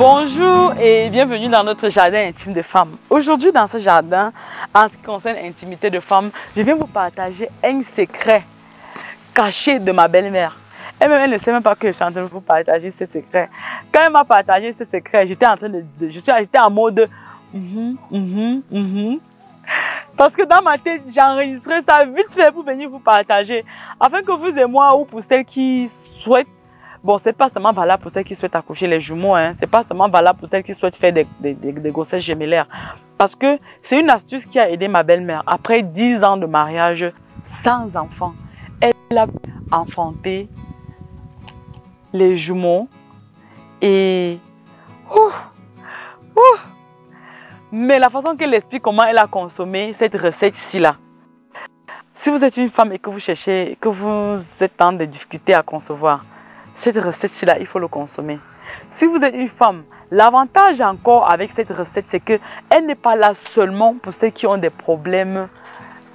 Bonjour et bienvenue dans notre jardin intime de femmes. Aujourd'hui dans ce jardin, en ce qui concerne l'intimité de femmes, je viens vous partager un secret caché de ma belle-mère. Elle ne sait même pas que je suis en train de vous partager ce secret. Quand elle m'a partagé ce secret, j'étais en mode Parce que dans ma tête, j'ai enregistré ça vite fait pour venir vous partager. Afin que vous et moi, ou pour celles qui souhaitent, bon, c'est pas seulement valable pour celles qui souhaitent accoucher les jumeaux, hein, c'est pas seulement valable pour celles qui souhaitent faire des grossesses gémellaires. Parce que c'est une astuce qui a aidé ma belle-mère. Après 10 ans de mariage sans enfant, elle a enfanté les jumeaux et... Mais la façon qu'elle explique comment elle a consommé cette recette-ci là. Si vous êtes une femme et que vous cherchez, que vous êtes dans des difficultés à concevoir, cette recette-ci là, il faut le consommer. Si vous êtes une femme, l'avantage encore avec cette recette, c'est qu'elle n'est pas là seulement pour ceux qui ont des problèmes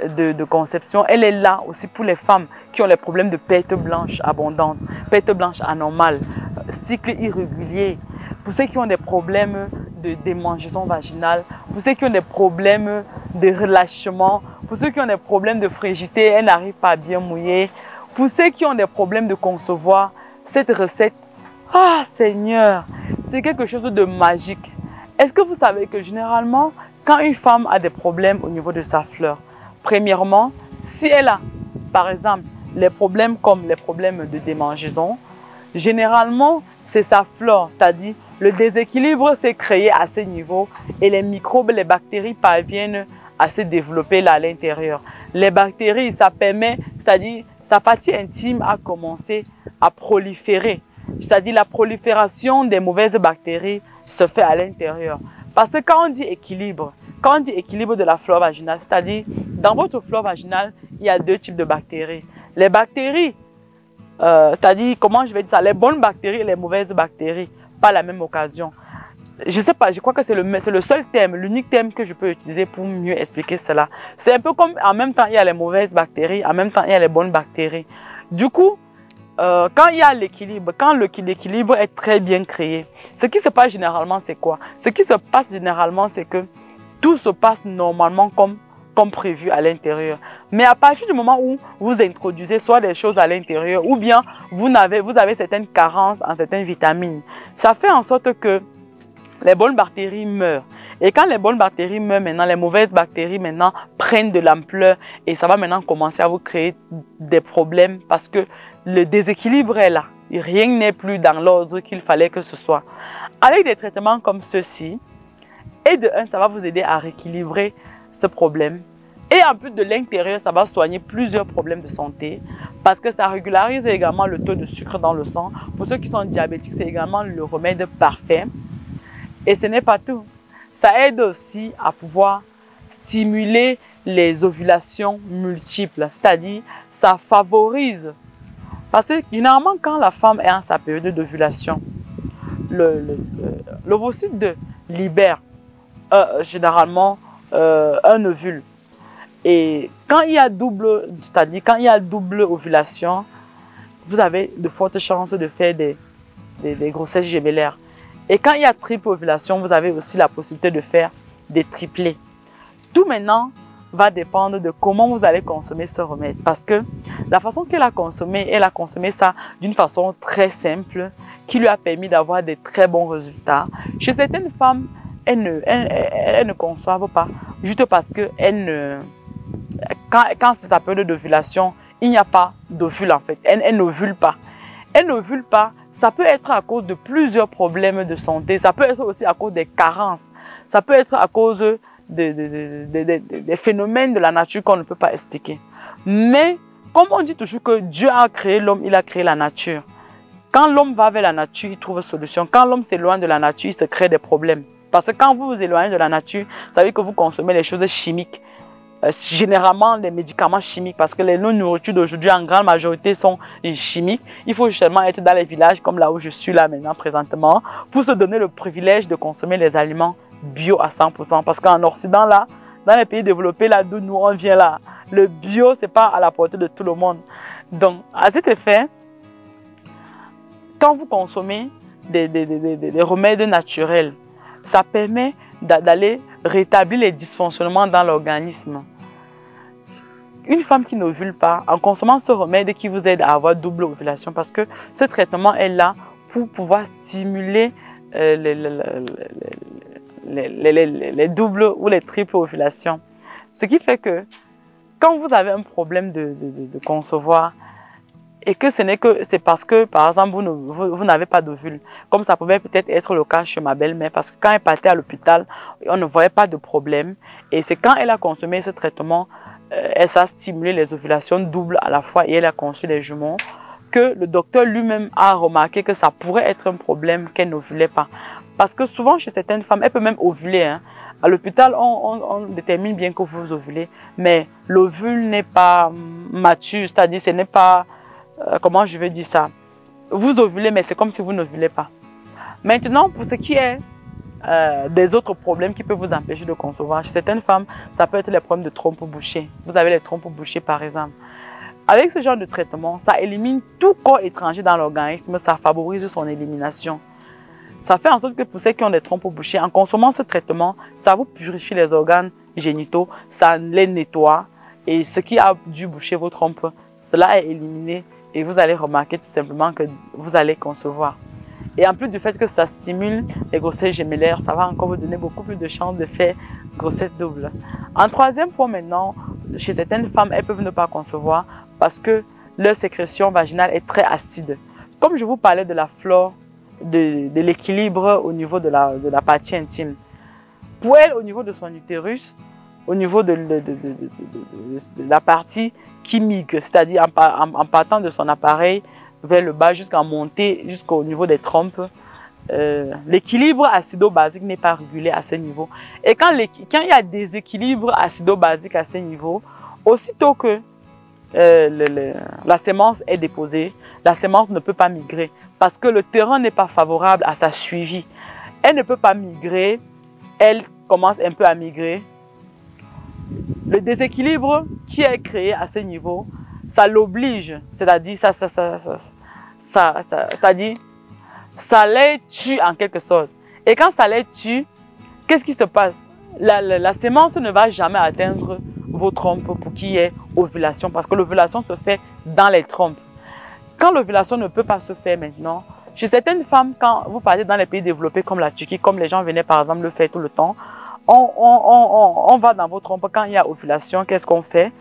de conception. Elle est là aussi pour les femmes qui ont les problèmes de perte blanche abondante, perte blanche anormale, cycle irrégulier. Pour ceux qui ont des problèmes de démangeaison vaginale, pour ceux qui ont des problèmes de relâchement, pour ceux qui ont des problèmes de frigidité, elle n'arrive pas à bien mouiller, pour ceux qui ont des problèmes de concevoir, cette recette, ah Seigneur, c'est quelque chose de magique. Est-ce que vous savez que généralement, quand une femme a des problèmes au niveau de sa fleur, premièrement, si elle a, par exemple, les problèmes comme les problèmes de démangeaison, généralement, c'est sa flore, c'est-à-dire le déséquilibre s'est créé à ce niveau et les microbes, les bactéries parviennent à se développer là à l'intérieur. Les bactéries, ça permet, c'est-à-dire sa partie intime a commencé à proliférer. C'est-à-dire la prolifération des mauvaises bactéries se fait à l'intérieur. Parce que quand on dit équilibre de la flore vaginale, c'est-à-dire dans votre flore vaginale, il y a deux types de bactéries. Les bactéries, c'est-à-dire, comment je vais dire ça, les bonnes bactéries et les mauvaises bactéries, pas la même occasion. Je ne sais pas, je crois que c'est le seul thème, l'unique thème que je peux utiliser pour mieux expliquer cela. C'est un peu comme, en même temps, il y a les mauvaises bactéries, en même temps, il y a les bonnes bactéries. Du coup, quand il y a l'équilibre, quand l'équilibre est très bien créé, ce qui se passe généralement, c'est quoi? Ce qui se passe généralement, c'est que tout se passe normalement comme prévu à l'intérieur. Mais à partir du moment où vous introduisez soit des choses à l'intérieur ou bien vous avez certaines carences en certaines vitamines, ça fait en sorte que les bonnes bactéries meurent. Et quand les bonnes bactéries meurent maintenant, les mauvaises bactéries maintenant prennent de l'ampleur et ça va maintenant commencer à vous créer des problèmes parce que le déséquilibre est là. Et rien n'est plus dans l'ordre qu'il fallait que ce soit. Avec des traitements comme ceux-ci, et de un, ça va vous aider à rééquilibrer ce problème. Et en plus de l'intérieur, ça va soigner plusieurs problèmes de santé parce que ça régularise également le taux de sucre dans le sang. Pour ceux qui sont diabétiques, c'est également le remède parfait. Et ce n'est pas tout. Ça aide aussi à pouvoir stimuler les ovulations multiples, c'est-à-dire ça favorise. Parce que généralement, quand la femme est en sa période d'ovulation, l'ovocyte libère généralement un ovule. Et quand il y a double, c'est-à-dire quand il y a double ovulation, vous avez de fortes chances de faire des grossesses gémellaires. Et quand il y a triple ovulation, vous avez aussi la possibilité de faire des triplés. Tout maintenant va dépendre de comment vous allez consommer ce remède. Parce que la façon qu'elle a consommé ça d'une façon très simple qui lui a permis d'avoir des très bons résultats. Chez certaines femmes, elles ne conçoivent pas juste parce que quand c'est sa période d'ovulation, il n'y a pas d'ovule en fait. Elle n'ovule pas. Elle n'ovule pas. Ça peut être à cause de plusieurs problèmes de santé. Ça peut être aussi à cause des carences. Ça peut être à cause des phénomènes de la nature qu'on ne peut pas expliquer. Mais, comme on dit toujours que Dieu a créé l'homme, il a créé la nature. Quand l'homme va vers la nature, il trouve une solution. Quand l'homme s'éloigne de la nature, il se crée des problèmes. Parce que quand vous vous éloignez de la nature, ça veut dire que vous consommez les choses chimiques. Généralement les médicaments chimiques parce que les non-nourritures d'aujourd'hui en grande majorité sont chimiques. Il faut justement être dans les villages comme là où je suis là maintenant présentement pour se donner le privilège de consommer les aliments bio à 100% parce qu'en Occident là, dans les pays développés là d'où nous on vient là, le bio c'est pas à la portée de tout le monde. Donc à cet effet, quand vous consommez, des remèdes naturels. Ça permet d'aller rétablir les dysfonctionnements dans l'organisme. Une femme qui n'ovule pas, en consommant ce remède qui vous aide à avoir double ovulation, parce que ce traitement est là pour pouvoir stimuler les doubles ou les triples ovulations. Ce qui fait que quand vous avez un problème de concevoir et que c'est parce que, par exemple, vous n'avez pas d'ovule, comme ça pouvait peut-être être le cas chez ma belle-mère, parce que quand elle partait à l'hôpital, on ne voyait pas de problème. Et c'est quand elle a consommé ce traitement, elle a stimulé les ovulations doubles à la fois et elle a conçu les jumeaux, que le docteur lui-même a remarqué que ça pourrait être un problème qu'elle n'ovulait pas. Parce que souvent, chez certaines femmes, elle peut même ovuler. Hein. À l'hôpital, on détermine bien que vous ovulez, mais l'ovule n'est pas mature, c'est-à-dire ce n'est pas, comment je vais dire ça, vous ovulez, mais c'est comme si vous n'ovulez pas. Maintenant, pour ce qui est des autres problèmes qui peuvent vous empêcher de concevoir, chez certaines femmes, ça peut être les problèmes de trompe bouchée. Vous avez les trompes bouchées, par exemple. Avec ce genre de traitement, ça élimine tout corps étranger dans l'organisme, ça favorise son élimination. Ça fait en sorte que pour ceux qui ont des trompes bouchées, en consommant ce traitement, ça vous purifie les organes génitaux, ça les nettoie et ce qui a dû boucher vos trompes, cela est éliminé et vous allez remarquer tout simplement que vous allez concevoir. Et en plus du fait que ça stimule les grossesses gémellaires, ça va encore vous donner beaucoup plus de chances de faire grossesse double. En troisième point maintenant, chez certaines femmes, elles peuvent ne pas concevoir parce que leur sécrétion vaginale est très acide. Comme je vous parlais de la flore, de l'équilibre au niveau de la partie intime. Pour elle, au niveau de son utérus, au niveau de la partie qui migre, c'est-à-dire en partant de son appareil vers le bas jusqu'en montée, jusqu'au niveau des trompes, l'équilibre acido-basique n'est pas régulé à ce niveau. Et quand il y a déséquilibre acido-basique à ce niveau, aussitôt que la sémence est déposée, la sémence ne peut pas migrer parce que le terrain n'est pas favorable à sa suivi. Elle ne peut pas migrer, elle commence un peu à migrer. Le déséquilibre qui est créé à ce niveau, ça l'oblige, c'est-à-dire ça les tue en quelque sorte. Et quand ça les tue, qu'est-ce qui se passe? La sémence ne va jamais atteindre vos trompes pour qu'il y ait ovulation, parce que l'ovulation se fait dans les trompes. Quand l'ovulation ne peut pas se faire maintenant, chez certaines femmes, quand vous partez dans les pays développés comme la Turquie, comme les gens venaient par exemple le faire tout le temps, on va dans vos trompes quand il y a ovulation, qu'est-ce qu'on fait?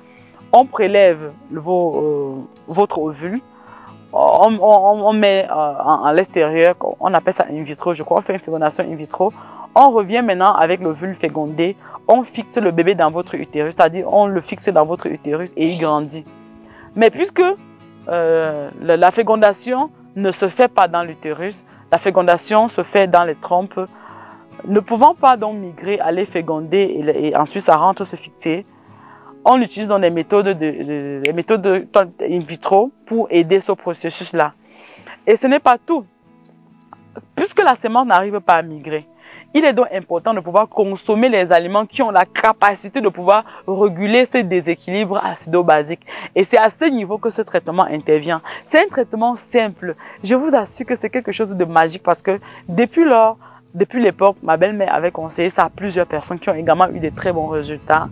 On prélève votre ovule, on met à l'extérieur, on appelle ça in vitro, je crois, on fait une fécondation in vitro. On revient maintenant avec l'ovule fécondé, on fixe le bébé dans votre utérus, c'est-à-dire on le fixe dans votre utérus et il grandit. Mais puisque la fécondation ne se fait pas dans l'utérus, la fécondation se fait dans les trompes, ne pouvant pas donc migrer, aller féconder et ensuite ça rentre se fixer, on utilise donc des méthodes in vitro pour aider ce processus-là. Et ce n'est pas tout. Puisque la sémence n'arrive pas à migrer, il est donc important de pouvoir consommer les aliments qui ont la capacité de pouvoir réguler ces déséquilibres acido-basiques. Et c'est à ce niveau que ce traitement intervient. C'est un traitement simple. Je vous assure que c'est quelque chose de magique parce que depuis l'époque, ma belle-mère avait conseillé ça à plusieurs personnes qui ont également eu de très bons résultats.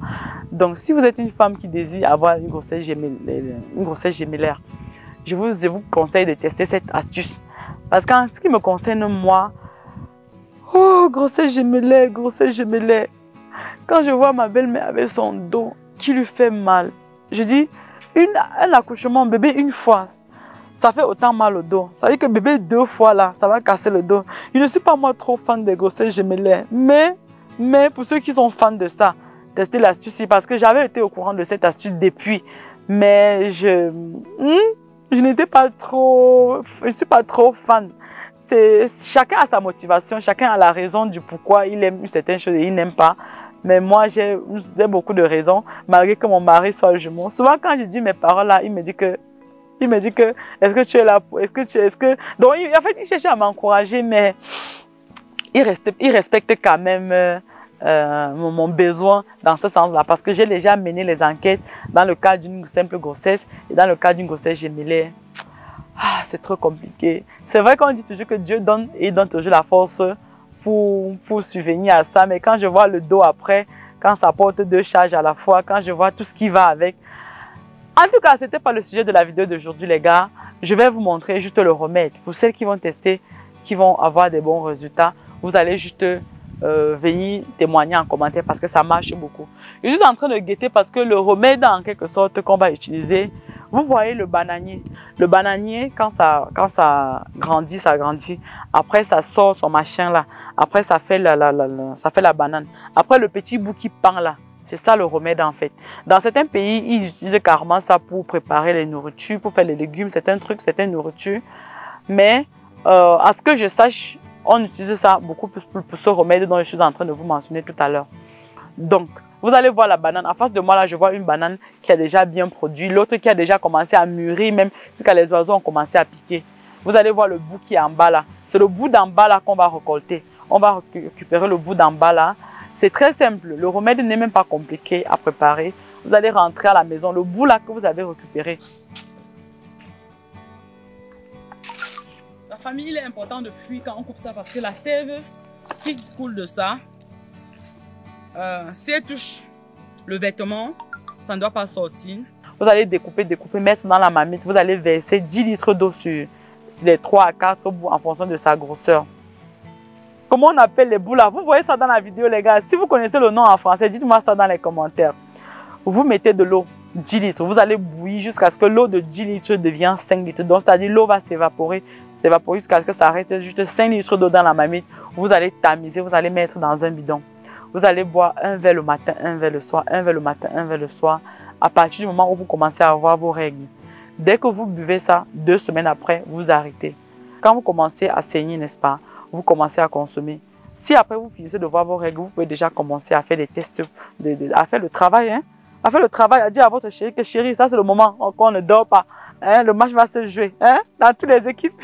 Donc, si vous êtes une femme qui désire avoir une grossesse gémellaire, je vous conseille de tester cette astuce. Parce qu'en ce qui me concerne, moi, oh, grossesse gémellaire. Quand je vois ma belle-mère avec son dos qui lui fait mal, je dis, un accouchement bébé une fois, ça fait autant mal au dos. Ça veut dire que bébé 2 fois là, ça va casser le dos. Je ne suis pas moi trop fan des grossesses gémellaires. Mais pour ceux qui sont fans de ça, testez l'astuce parce que j'avais été au courant de cette astuce depuis. Mais je n'étais pas trop, je ne suis pas trop fan. Chacun a sa motivation, chacun a la raison du pourquoi il aime certaines choses et il n'aime pas. Mais moi, j'ai beaucoup de raisons, malgré que mon mari soit jumeau. Souvent, quand je dis mes paroles là, il me dit que, est-ce que tu es là pour, donc, en fait, il cherchait à m'encourager, mais il respecte quand même mon besoin dans ce sens-là, parce que j'ai déjà mené les enquêtes dans le cas d'une simple grossesse et dans le cas d'une grossesse gémellaire. Ah, c'est trop compliqué. C'est vrai qu'on dit toujours que Dieu donne et il donne toujours la force pour subvenir à ça. Mais quand je vois le dos après, quand ça porte deux charges à la fois, quand je vois tout ce qui va avec. En tout cas, ce n'était pas le sujet de la vidéo d'aujourd'hui, les gars. Je vais vous montrer juste le remède. Pour celles qui vont tester, qui vont avoir des bons résultats, vous allez juste venir témoigner en commentaire parce que ça marche beaucoup. Je suis en train de guetter parce que le remède, en quelque sorte, qu'on va utiliser, vous voyez le bananier. Le bananier, quand ça grandit, ça grandit. Après, ça sort son machin là. Après, ça fait la banane. Après, le petit bout qui pend là. C'est ça le remède en fait. Dans certains pays, ils utilisent carrément ça pour préparer les nourritures, pour faire les légumes. C'est un truc, c'est une nourriture. Mais à ce que je sache, on utilise ça beaucoup plus pour ce remède dont je suis en train de vous mentionner tout à l'heure. Donc, vous allez voir la banane. En face de moi, là, je vois une banane qui a déjà bien produit. L'autre qui a déjà commencé à mûrir, même jusqu'à les oiseaux ont commencé à piquer. Vous allez voir le bout qui est en bas là. C'est le bout d'en bas là qu'on va récolter. On va récupérer le bout d'en bas là. C'est très simple. Le remède n'est même pas compliqué à préparer. Vous allez rentrer à la maison. Le bout là que vous avez récupéré. La famille, il est important de fuir quand on coupe ça parce que la sève qui coule de ça, si elle touche le vêtement, ça ne doit pas sortir. Vous allez découper, mettre dans la marmite. Vous allez verser 10 litres d'eau sur les 3 à 4 bouts en fonction de sa grosseur. Comment on appelle les bouts là? Vous voyez ça dans la vidéo, les gars. Si vous connaissez le nom en français, dites-moi ça dans les commentaires. Vous mettez de l'eau, 10 litres. Vous allez bouillir jusqu'à ce que l'eau de 10 litres devienne 5 litres. Donc, c'est-à-dire l'eau va s'évaporer jusqu'à ce que ça arrête juste 5 litres d'eau dans la marmite. Vous allez tamiser, vous allez mettre dans un bidon. Vous allez boire un verre le matin, un verre le soir, un verre le matin, un verre le soir. À partir du moment où vous commencez à avoir vos règles. Dès que vous buvez ça, 2 semaines après, vous arrêtez. Quand vous commencez à saigner, n'est-ce pas? Vous commencez à consommer. Si après vous finissez de voir vos règles, vous pouvez déjà commencer à faire des tests, à faire le travail. Hein? À faire le travail, à dire à votre chérie que chérie, ça c'est le moment qu'on ne dort pas. Hein? Le match va se jouer hein? Dans toutes les équipes.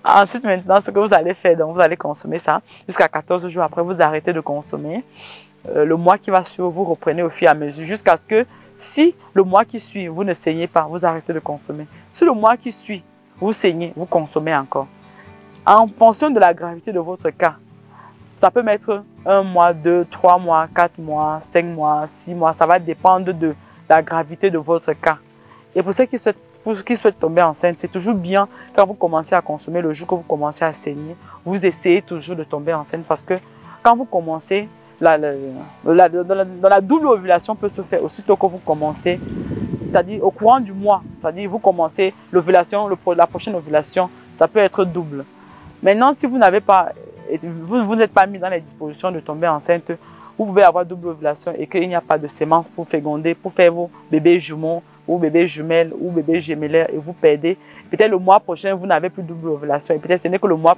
Ensuite, maintenant, ce que vous allez faire, donc vous allez consommer ça. Jusqu'à 14 jours après, vous arrêtez de consommer. Le mois qui va suivre, vous reprenez au fur et à mesure. Jusqu'à ce que, si le mois qui suit, vous ne saignez pas, vous arrêtez de consommer. Si le mois qui suit, vous saignez, vous consommez encore. En fonction de la gravité de votre cas, ça peut mettre 1 mois, 2, 3 mois, 4 mois, 5 mois, 6 mois. Ça va dépendre de la gravité de votre cas. Et pour ceux qui souhaitent tomber enceinte, c'est toujours bien quand vous commencez à consommer, le jour que vous commencez à saigner, vous essayez toujours de tomber enceinte parce que quand vous commencez, la double ovulation peut se faire aussitôt que vous commencez, c'est-à-dire au courant du mois, c'est-à-dire vous commencez l'ovulation, la prochaine ovulation, ça peut être double. Maintenant, si vous n'avez pas, vous n'êtes pas mis dans les dispositions de tomber enceinte, vous pouvez avoir double ovulation et qu'il n'y a pas de sémence pour féconder, pour faire vos bébés jumeaux ou bébés jumelles ou bébés gémellaires et vous perdez. Peut-être le mois prochain, vous n'avez plus double ovulation et peut-être ce n'est que le mois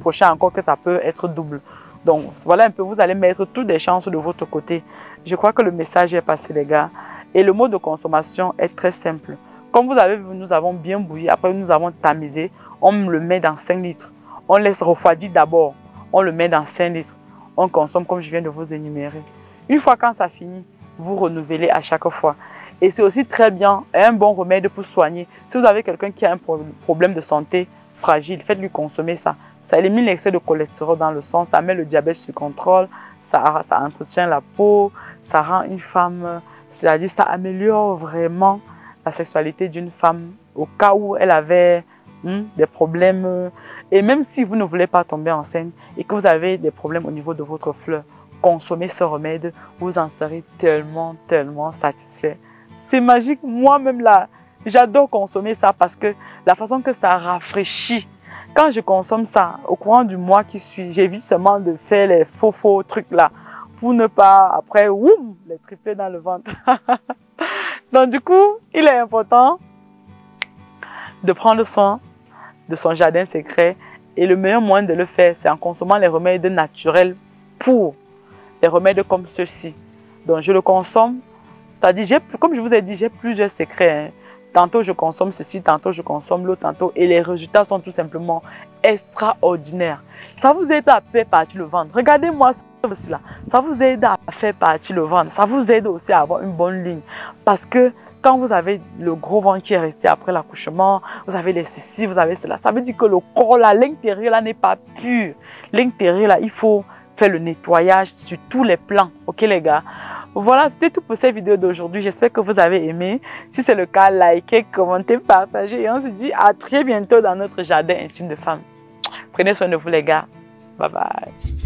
prochain encore que ça peut être double. Donc voilà un peu, vous allez mettre toutes les chances de votre côté. Je crois que le message est passé, les gars. Et le mode de consommation est très simple. Comme vous avez vu, nous avons bien bouilli, après nous avons tamisé, on le met dans 5 litres. On laisse refroidir d'abord, on le met dans 5 litres. On consomme comme je viens de vous énumérer. Une fois quand ça finit, vous renouvelez à chaque fois. Et c'est aussi très bien, un bon remède pour soigner. Si vous avez quelqu'un qui a un problème de santé fragile, faites-lui consommer ça. Ça élimine l'excès de cholestérol dans le sang, ça met le diabète sous contrôle, ça entretient la peau, ça rend une femme, c'est-à-dire ça améliore vraiment la sexualité d'une femme au cas où elle avait des problèmes. Et même si vous ne voulez pas tomber enceinte et que vous avez des problèmes au niveau de votre fleur, consommez ce remède, vous en serez tellement, tellement satisfait. C'est magique, moi-même là, j'adore consommer ça parce que la façon que ça rafraîchit. Quand je consomme ça, au courant du mois qui suit, j'évite seulement de faire les faux trucs là pour ne pas après, les tripler dans le ventre. Donc du coup, il est important de prendre soin de son jardin secret et le meilleur moyen de le faire, c'est en consommant les remèdes naturels pour les remèdes comme ceux-ci. Donc je le consomme, c'est-à-dire, comme je vous ai dit, j'ai plusieurs secrets. Hein. Tantôt je consomme ceci, tantôt je consomme l'autre, tantôt. Et les résultats sont tout simplement extraordinaires. Ça vous aide à faire partir le ventre. Regardez-moi cela. Ça vous aide à faire partir le ventre. Ça vous aide aussi à avoir une bonne ligne. Parce que quand vous avez le gros ventre qui est resté après l'accouchement, vous avez les ceci, vous avez cela, ça veut dire que le corps là, l'intérieur là n'est pas pur. L'intérieur là, il faut faire le nettoyage sur tous les plans. Ok les gars? Voilà, c'était tout pour cette vidéo d'aujourd'hui. J'espère que vous avez aimé. Si c'est le cas, likez, commentez, partagez. Et on se dit à très bientôt dans notre jardin intime de femmes. Prenez soin de vous les gars. Bye bye.